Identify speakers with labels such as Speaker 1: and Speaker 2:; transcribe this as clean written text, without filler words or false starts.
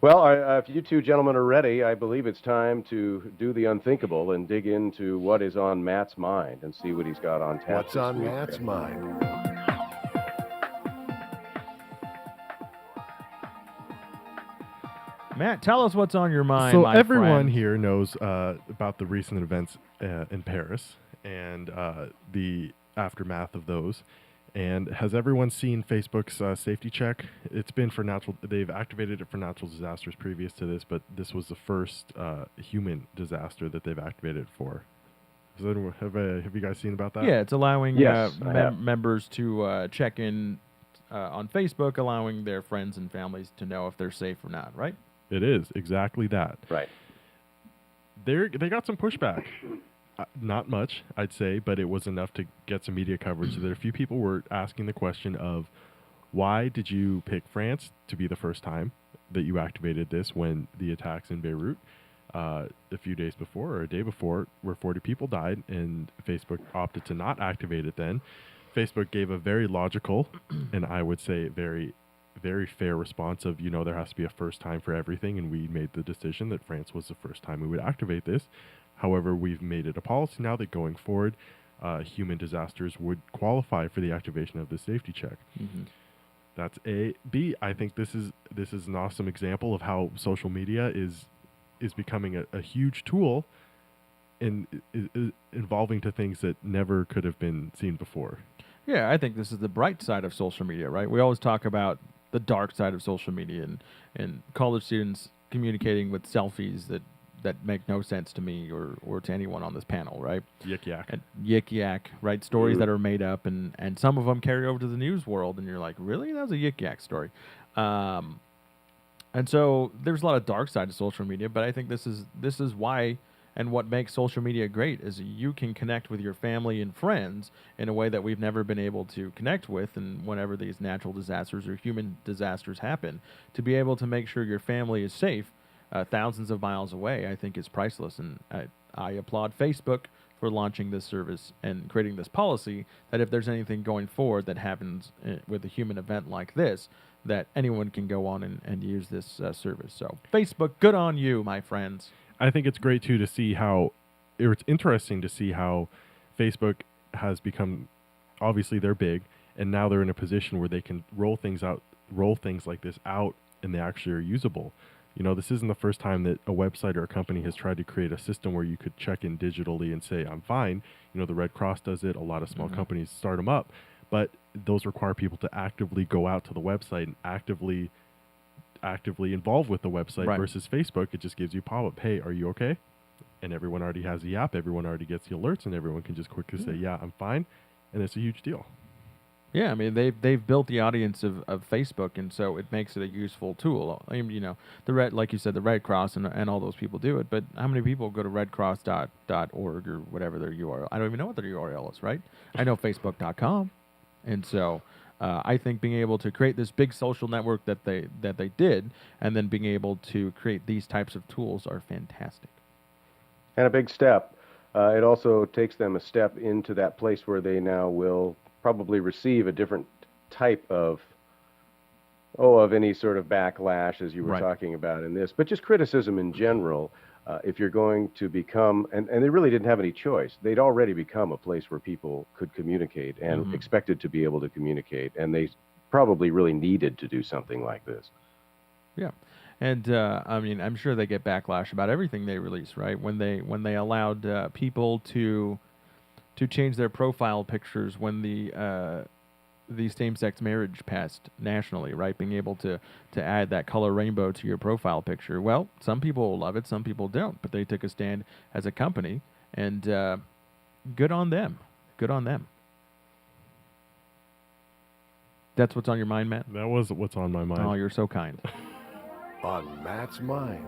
Speaker 1: Well, if you two gentlemen are ready, I believe it's time to do the unthinkable and dig into what is on Matt's mind and see what he's got on tap
Speaker 2: What's
Speaker 1: this
Speaker 2: on
Speaker 1: week.
Speaker 2: Matt's mind?
Speaker 3: Matt, tell us what's on your mind,
Speaker 4: So
Speaker 3: my
Speaker 4: everyone
Speaker 3: friend.
Speaker 4: here knows about the recent events in Paris and the aftermath of those. And has everyone seen Facebook's safety check? It's been for natural. They've activated it for natural disasters previous to this, but this was the first human disaster that they've activated it for. Have you guys seen about that?
Speaker 3: Yeah, it's allowing
Speaker 1: Yes, I have.
Speaker 3: members to check in on Facebook, allowing their friends and families to know if they're safe or not, right?
Speaker 4: It is exactly that.
Speaker 1: Right.
Speaker 4: They got some pushback. Not much, I'd say, but it was enough to get some media coverage. That a few people were asking the question of, why did you pick France to be the first time that you activated this when the attacks in Beirut a few days before or a day before, where 40 people died, and Facebook opted to not activate it then? Facebook gave a very logical and I would say very, very fair response of, there has to be a first time for everything, and we made the decision that France was the first time we would activate this. However, we've made it a policy now that going forward, human disasters would qualify for the activation of the safety check.
Speaker 3: Mm-hmm.
Speaker 4: That's A. B, I think this is an awesome example of how social media is becoming a huge tool in involving to things that never could have been seen before.
Speaker 3: Yeah, I think this is the bright side of social media, right? We always talk about the dark side of social media and college students communicating with selfies that make no sense to me or to anyone on this panel, right?
Speaker 4: Yik yak.
Speaker 3: And yik yak, right? Stories that are made up, and some of them carry over to the news world, and you're like, really? That was a yik yak story. And so there's a lot of dark side to social media, but I think this is why and what makes social media great is you can connect with your family and friends in a way that we've never been able to connect with, and whenever these natural disasters or human disasters happen, to be able to make sure your family is safe thousands of miles away, I think is priceless. And I applaud Facebook for launching this service and creating this policy that if there's anything going forward that happens with a human event like this, that anyone can go on and use this service. So Facebook, good on you, my friends.
Speaker 4: I think it's great too to see how, or it's interesting to see how Facebook has become, obviously they're big, and now they're in a position where they can roll things like this out, and they actually are usable. This isn't the first time that a website or a company has tried to create a system where you could check in digitally and say, I'm fine. The Red Cross does it. A lot of small companies start them up, but those require people to actively go out to the website and actively involved with the website. Right. Versus Facebook, it just gives you a pop-up, hey, are you okay? And everyone already has the app, everyone already gets the alerts, and everyone can just quickly say, yeah, I'm fine, and it's a huge deal.
Speaker 3: Yeah, I mean they've built the audience of Facebook, and so it makes it a useful tool. I mean, like you said, the Red Cross and all those people do it, but how many people go to redcross.org or whatever their URL? I don't even know what their URL is, right? I know facebook.com, and so I think being able to create this big social network that they did, and then being able to create these types of tools are fantastic.
Speaker 1: And a big step. It also takes them a step into that place where they now will probably receive a different type of any sort of backlash, as you were talking about in this, but just criticism in general. If you're going to become, and they really didn't have any choice. They'd already become a place where people could communicate and expected to be able to communicate, and they probably really needed to do something like this.
Speaker 3: Yeah. And I mean, I'm sure they get backlash about everything they release, right? When they allowed people to change their profile pictures when the same-sex marriage passed nationally, right? Being able to add that color rainbow to your profile picture. Well, some people will love it, some people don't, but they took a stand as a company, and good on them. Good on them. That's what's on your mind, Matt?
Speaker 4: That was what's on my mind.
Speaker 3: Oh, you're so kind.
Speaker 2: On Matt's mind.